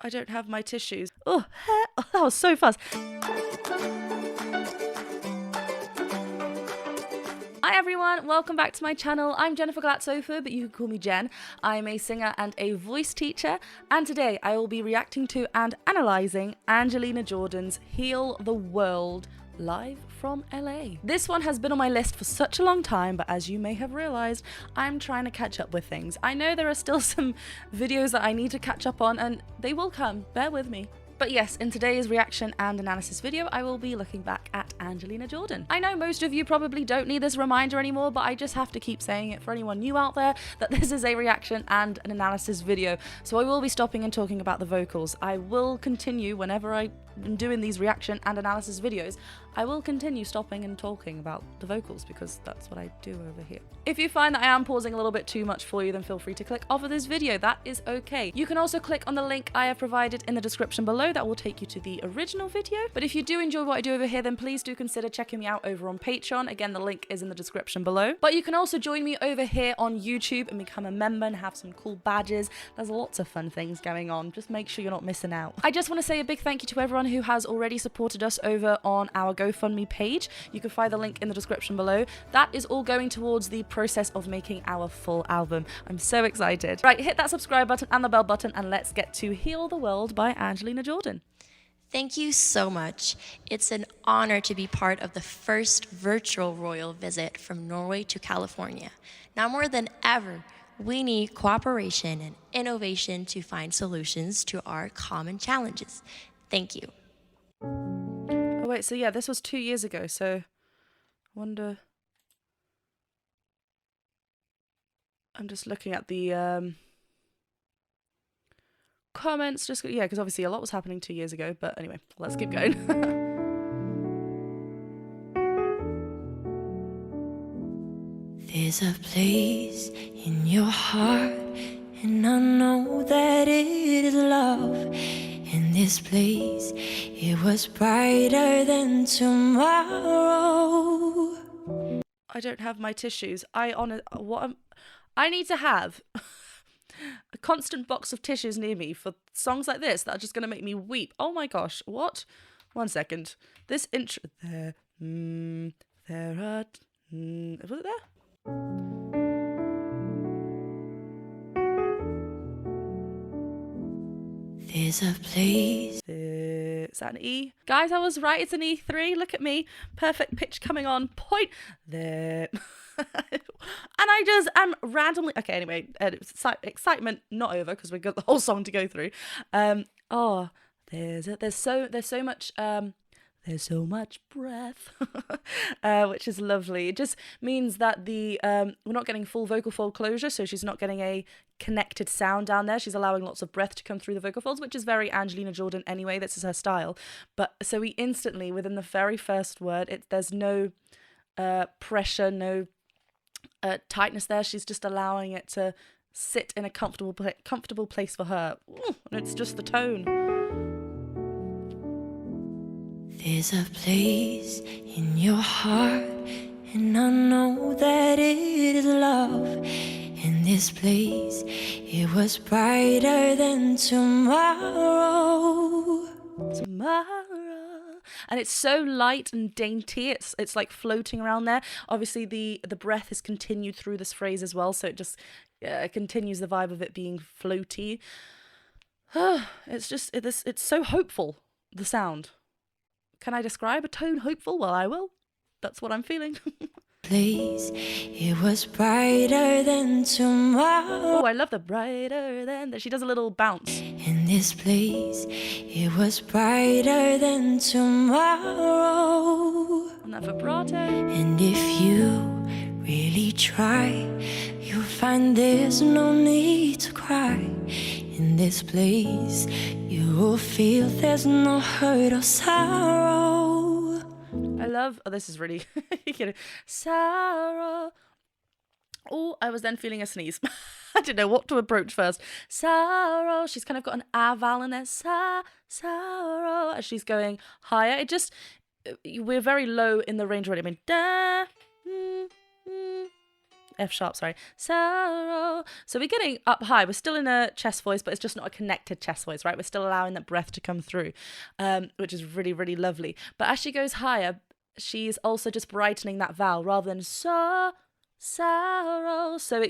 I don't have my tissues. Oh, that was so fast. Hi everyone, welcome back to my channel. I'm Jennifer Glatzhofer, but you can call me Jen. I'm a singer and a voice teacher, and today I will be reacting to and analysing Angelina Jordan's Heal the World live from LA. This one has been on my list for such a long time, but as you may have realised, I'm trying to catch up with things. I know there are still some videos that I need to catch up on, and they will come, bear with me. But yes, in today's reaction and analysis video, I will be looking back at Angelina Jordan. I know most of you probably don't need this reminder anymore, but I just have to keep saying it for anyone new out there that this is a reaction and an analysis video. So I will be stopping and talking about the vocals. I will continue whenever I'm doing these reaction and analysis videos. I will continue stopping and talking about the vocals because that's what I do over here. If you find that I am pausing a little bit too much for you, then feel free to click off of this video. That is okay. You can also click on the link I have provided in the description below. That will take you to the original video. But if you do enjoy what I do over here, then please do consider checking me out over on Patreon. Again, the link is in the description below. But you can also join me over here on YouTube and become a member and have some cool badges. There's lots of fun things going on. Just make sure you're not missing out. I just want to say a big thank you to everyone who has already supported us over on our GoFundMe page. You can find the link in the description below. That is all going towards the process of making our full album. I'm so excited. Right, hit that subscribe button and the bell button and let's get to Heal the World by Angelina Jordan. Thank you so much. It's an honor to be part of the first virtual royal visit from Norway to California. Now more than ever, we need cooperation and innovation to find solutions to our common challenges. Thank you. Oh wait, so yeah, this was 2 years ago, so I wonder... I'm just looking at the comments, just yeah, because obviously a lot was happening 2 years ago, but anyway, let's keep going. There's a place in your heart, and I know that it is love. In this place, it was brighter than tomorrow. I don't have my tissues. I need to have a constant box of tissues near me for songs like this that are just going to make me weep. Oh my gosh, what? 1 second. This intro... There are... was it there? There's a place. Is that an E? Guys, I was right. It's an E3. Look at me. Perfect pitch coming on point. There. And I just am randomly... Okay, anyway. Excitement not over because we've got the whole song to go through. Oh, there's so much... There's so much breath, which is lovely. It just means that the we're not getting full vocal fold closure, so she's not getting a connected sound down there. She's allowing lots of breath to come through the vocal folds, which is very Angelina Jordan anyway. This is her style. But so we instantly, within the very first word, there's no pressure, no tightness there. She's just allowing it to sit in a comfortable place for her. Ooh, and it's just the tone. There's a place in your heart, and I know that it is love. In this place, it was brighter than tomorrow. Tomorrow. And it's so light and dainty. It's like floating around there. Obviously, the breath is continued through this phrase as well, so it just continues the vibe of it being floaty. It's just it's so hopeful, the sound. Can I describe a tone hopeful? Well, I will. That's what I'm feeling. Place, it was brighter than tomorrow. Oh, I love the brighter than. She does a little bounce. In this place, it was brighter than tomorrow. And that vibrato. And if you really try, you'll find there's no need to cry. In this place, you will feel there's no hurt or sorrow. I love... Oh, this is really... sorrow. Oh, I was then feeling a sneeze. I didn't know what to approach first. Sorrow. She's kind of got an A vowel in there. Sorrow. As she's going higher. It just... We're very low in the range already. I mean, da... F sharp, sorry. Sorrow. So we're getting up high. We're still in a chest voice, but it's just not a connected chest voice, right? We're still allowing that breath to come through, which is really, really lovely. But as she goes higher, she's also just brightening that vowel rather than sorrow. So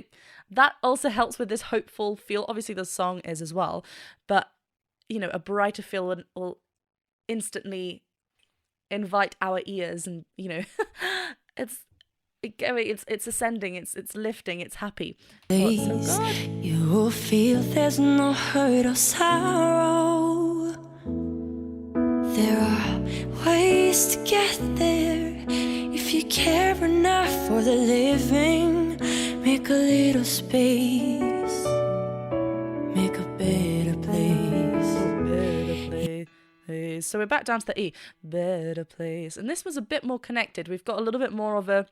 that also helps with this hopeful feel. Obviously the song is as well, but you know, a brighter feel will instantly invite our ears, and you know, it's ascending, it's lifting, it's happy. Oh, it's so good. You will feel there's no hurt or sorrow. There are ways to get there if you care enough for the living. Make a little space, make a better place. So we're back down to the E. Better place. And this was a bit more connected. We've got a little bit more of a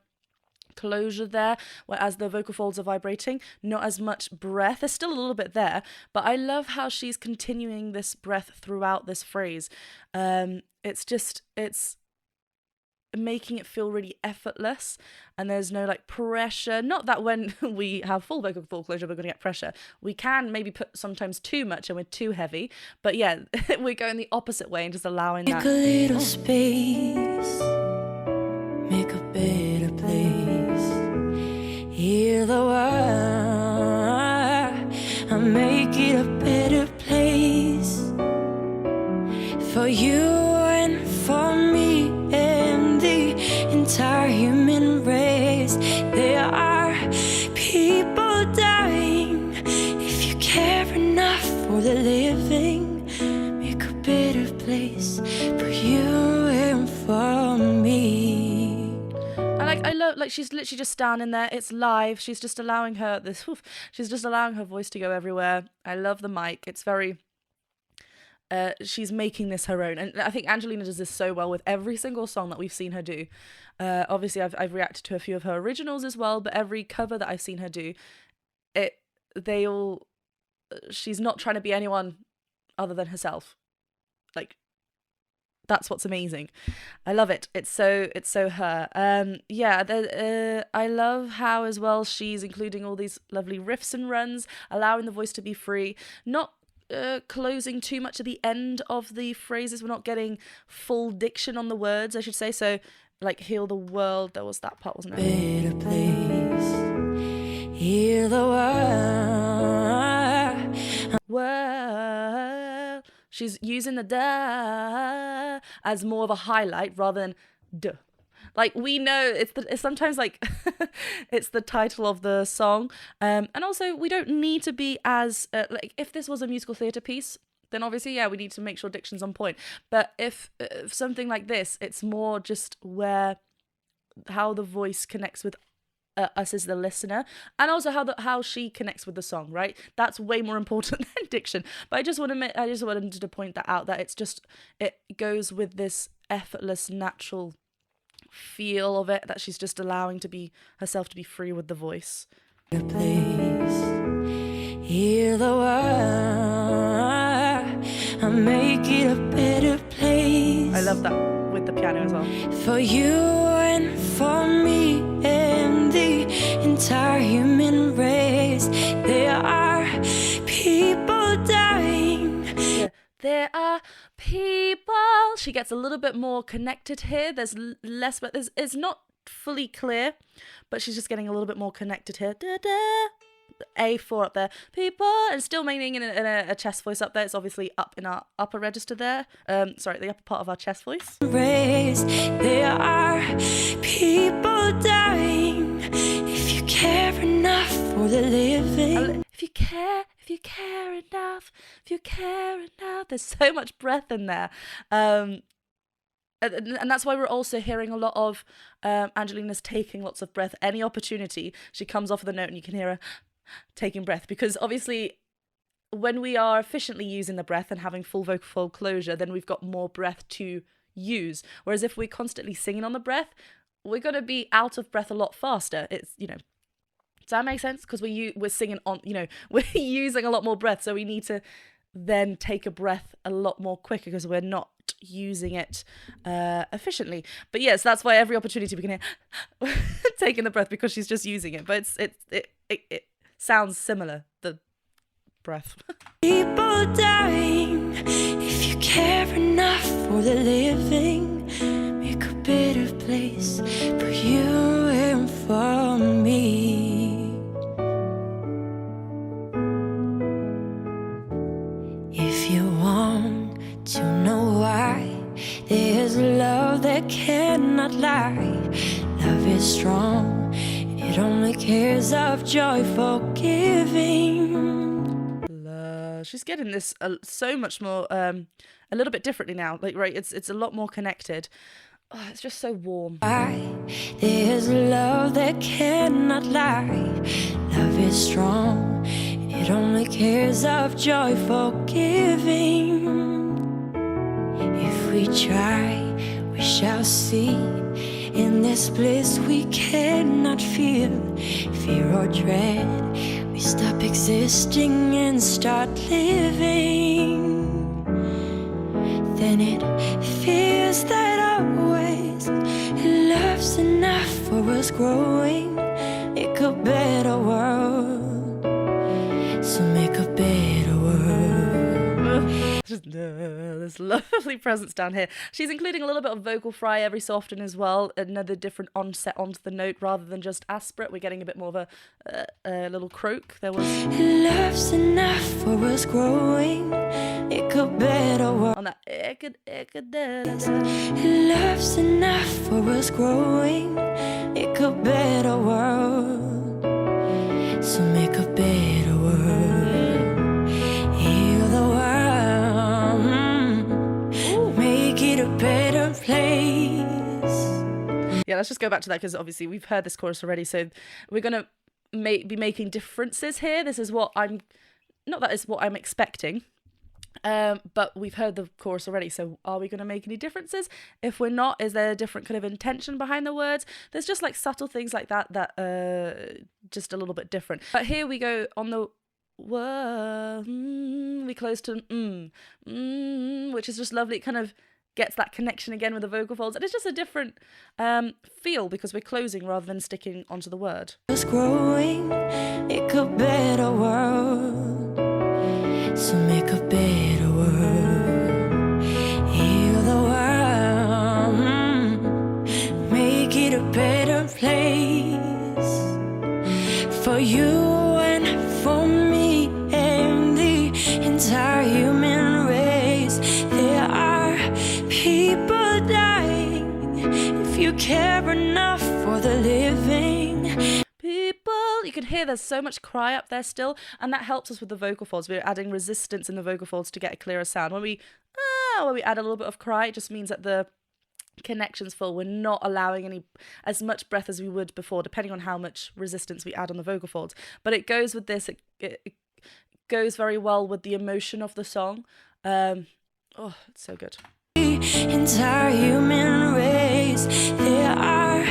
closure there, whereas the vocal folds are vibrating, not as much breath. There's still a little bit there, but I love how she's continuing this breath throughout this phrase. It's making it feel really effortless, and there's no like pressure. Not that when we have full vocal fold closure we're going to get pressure. We can maybe put sometimes too much and we're too heavy, but yeah, we're going the opposite way and just allowing that. Make a little space, make a better place. Hear the word, I'll make it a better place for you and for me and the entire human race. There are people dying. If you care enough for the living, make a better place for you and for me. I love, like, she's literally just standing there. It's live. She's just allowing her she's just allowing her voice to go everywhere. I love the mic. It's very she's making this her own, and I think Angelina does this so well with every single song that we've seen her do. Obviously I've reacted to a few of her originals as well, but every cover that I've seen her do, she's not trying to be anyone other than herself. Like, that's what's amazing. I love it. It's so her. I love how as well she's including all these lovely riffs and runs, allowing the voice to be free, not closing too much at the end of the phrases. We're not getting full diction on the words, I should say. So like heal the world, there was that part, wasn't it? Better place. Hear the word. Well, she's using the da as more of a highlight rather than duh. Like, we know it's sometimes like it's the title of the song, and also we don't need to be as like, if this was a musical theatre piece, then obviously we need to make sure diction's on point. But if something like this, it's more just how the voice connects with us as the listener, and also how she connects with the song, right? That's way more important than diction. But I just wanted to point that out, that it goes with this effortless, natural feel of it, that she's just allowing herself to be free with the voice. Place. Hear the word, I'll make it a better place. I love that with the piano as well. For you and for me and the entire human race. There are people dying. Yeah. There are people. She gets a little bit more connected here. There's less, but it's not fully clear, but she's just getting a little bit more connected here. Da, da. A4 up there. People, and still maintaining in a chest voice up there. It's obviously up in our upper register there. The upper part of our chest voice. Race. There are people dying. If you care enough for the living. If you care enough, there's so much breath in there. And that's why we're also hearing a lot of Angelina's taking lots of breath. Any opportunity, she comes off of the note and you can hear her taking breath, because obviously when we are efficiently using the breath and having full vocal fold closure, then we've got more breath to use. Whereas if we're constantly singing on the breath, we're going to be out of breath a lot faster. It's, does that make sense? Because we're singing on, we're using a lot more breath, so we need to then take a breath a lot more quicker, because we're not using it efficiently. But yes, that's why every opportunity we can hear taking the breath, because she's just using it. But it sounds similar, the breath. People dying, if you care enough for the living, make a better place for you and for me. If you want to know why, there's love that cannot lie. Love is strong, it only cares of joy for giving. She's getting this so much more, a little bit differently now. Like, right, it's a lot more connected. Oh, it's just so warm. There's love that cannot lie. Love is strong, it only cares of joy for giving. If we try, we shall see. In this bliss we cannot feel fear or dread. We stop existing and start living. Then it feels that always love's enough for us growing. Make a better world. So make a better world. Just this lovely presence down here. She's including a little bit of vocal fry every so often as well. Another different onset onto the note rather than just aspirate. We're getting a bit more of a little croak. There was love's enough for us growing. It could better world. On that love's enough for us growing. It could better world. So make a better world. Heal the world. Make it a better place. Yeah, let's just go back to that, because obviously we've heard this chorus already. So we're going to be making differences here. This is what not that is what I'm expecting. But we've heard the chorus already, so are we going to make any differences? If we're not, is there a different kind of intention behind the words? There's just like subtle things like that just a little bit different. But here we go on the we close to which is just lovely. It kind of gets that connection again with the vocal folds, and it's just a different feel because we're closing rather than sticking onto the word. It's growing, it could better world. So make a better world. Heal the world. Make it a better place for you and for me and the entire human race. There are people dying. If you care enough for the living, you can hear there's so much cry up there still, and that helps us with the vocal folds. We're adding resistance in the vocal folds to get a clearer sound. When we add a little bit of cry, it just means that the connection's full. We're not allowing as much breath as we would before, depending on how much resistance we add on the vocal folds. But it goes with this. It goes very well with the emotion of the song. It's so good. Entire human race, there are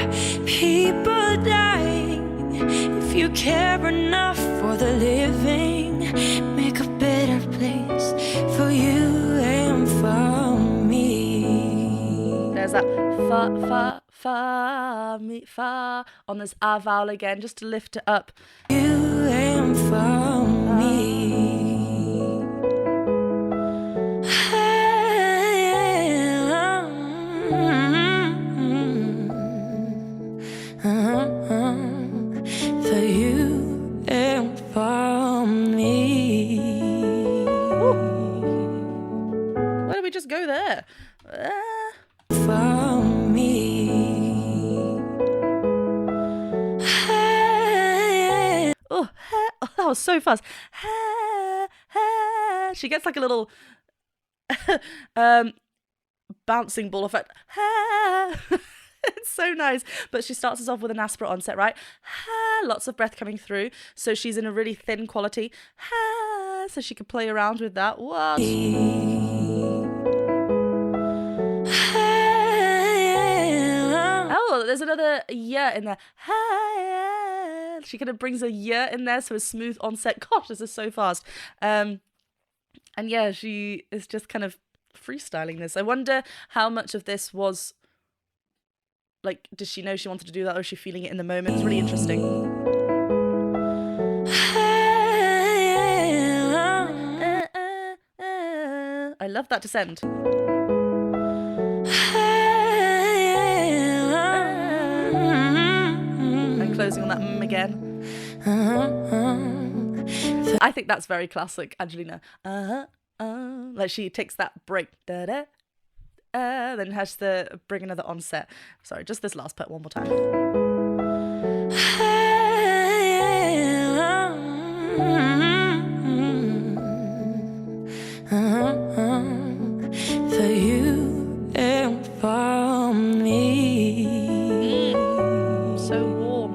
people dying. If you care enough for the living, make a better place for you and for me. There's that fa on this a vowel again, just to lift it up. You and for me. For you and for me. Why don't we just go there? For me. Oh, that was so fast. She gets like a little bouncing ball effect. It's so nice. But she starts us off with an aspirate onset, right? Lots of breath coming through. So she's in a really thin quality. So she can play around with that. What? Oh, there's another yeah in there. She kind of brings a yeah in there, so a smooth onset. Gosh, this is so fast. And yeah, she is just kind of freestyling this. I wonder how much of this was, like, did she know she wanted to do that, or is she feeling it in the moment? It's really interesting. I love that descent. And closing on that again. I think that's very classic Angelina. Like she takes that break, then has to bring another onset. Sorry, just this last part one more time. For you and for me. So warm.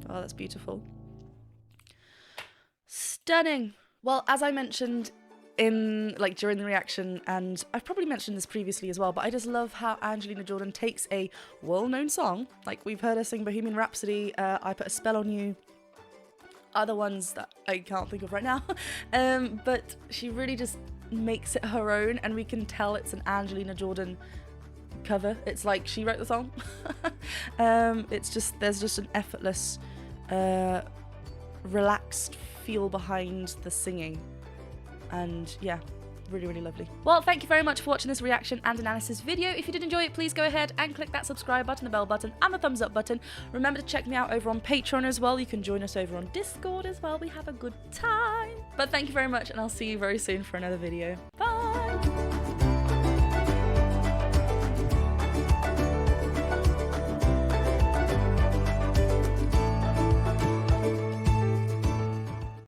Oh, that's beautiful. Stunning. Well, as I mentioned in, like, during the reaction, and I've probably mentioned this previously as well, but I just love how Angelina Jordan takes a well-known song, like we've heard her sing Bohemian Rhapsody, I Put a Spell on You, other ones that I can't think of right now, but she really just makes it her own, and we can tell it's an Angelina Jordan cover. It's like she wrote the song. It's just, there's just an effortless, relaxed feel behind the singing, and yeah, really, really lovely. Well, thank you very much for watching this reaction and analysis video. If you did enjoy it, please go ahead and click that subscribe button, the bell button, and the thumbs up button. Remember to check me out over on Patreon as well. You can join us over on Discord as well. We have a good time. But thank you very much, and I'll see you very soon for another video. Bye!